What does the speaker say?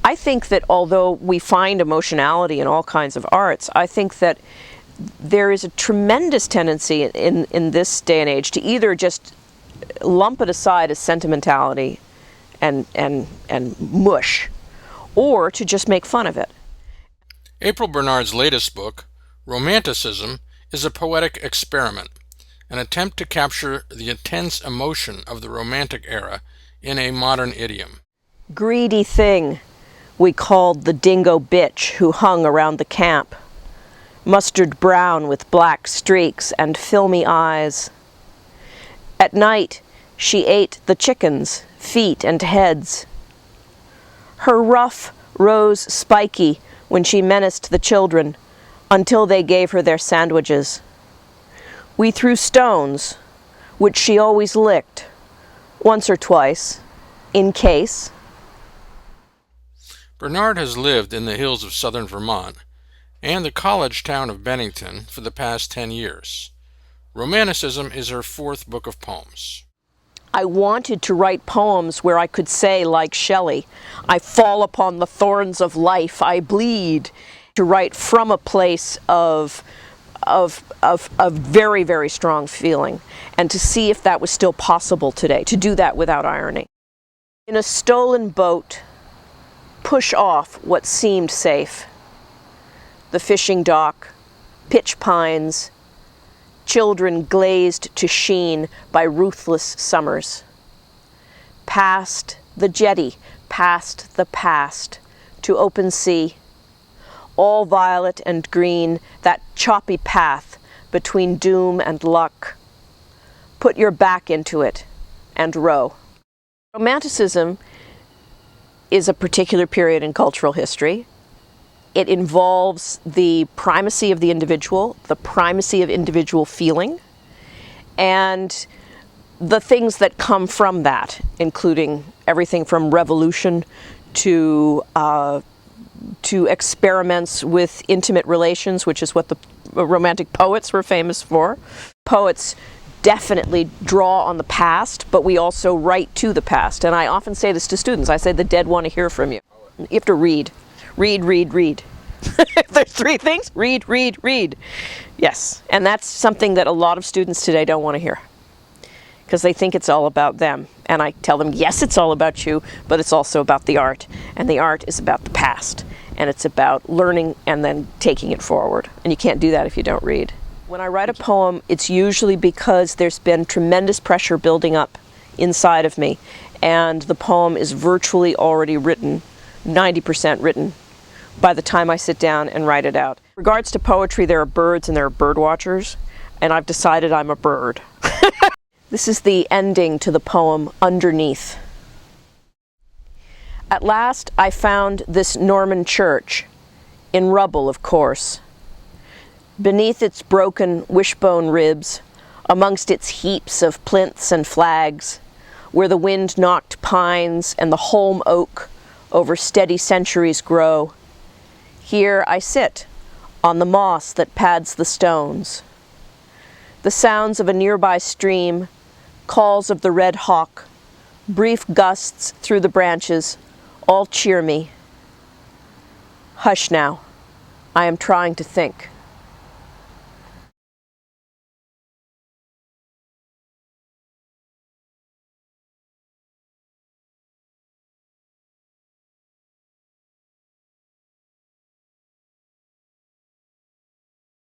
I think that although we find emotionality in all kinds of arts, I think that there is a tremendous tendency in this day and age to either just lump it aside as sentimentality and mush, or to just make fun of it. April Bernard's latest book, Romanticism, is a poetic experiment, an attempt to capture the intense emotion of the Romantic era in a modern idiom. Greedy thing, we called the dingo bitch who hung around the camp, mustard brown with black streaks and filmy eyes. At night, she ate the chickens, feet and heads. Her ruff rose spiky when she menaced the children until they gave her their sandwiches. We threw stones, which she always licked, once or twice, in case. Bernard has lived in the hills of southern Vermont and the college town of Bennington for the past 10 years. Romanticism is her fourth book of poems. I wanted to write poems where I could say, like Shelley, I fall upon the thorns of life, I bleed. To write from a place of very, very strong feeling, and to see if that was still possible today, to do that without irony. In a stolen boat, push off what seemed safe. The fishing dock, pitch pines, children glazed to sheen by ruthless summers. Past the jetty, past the past, to open sea, all violet and green, that choppy path between doom and luck. Put your back into it and row. Romanticism is a particular period in cultural history. It involves the primacy of the individual, the primacy of individual feeling, and the things that come from that, including everything from revolution to experiments with intimate relations, which is what the Romantic poets were famous for. Poets definitely draw on the past, but we also write to the past. And I often say this to students. I say, the dead want to hear from you. You have to read. Read, read, read. If there's three things, read, read, read. Yes, and that's something that a lot of students today don't want to hear, because they think it's all about them. And I tell them, yes, it's all about you, but it's also about the art. And the art is about the past. And it's about learning and then taking it forward. And you can't do that if you don't read. When I write a poem, it's usually because there's been tremendous pressure building up inside of me. And the poem is virtually already written, 90% written, by the time I sit down and write it out. In regards to poetry, there are birds and there are bird watchers. And I've decided I'm a bird. This is the ending to the poem Underneath. At last I found this Norman church, in rubble of course. Beneath its broken wishbone ribs, amongst its heaps of plinths and flags, where the wind-knocked pines and the holm oak over steady centuries grow, here I sit, on the moss that pads the stones. The sounds of a nearby stream, calls of the red hawk, brief gusts through the branches, all cheer me. Hush now, I am trying to think.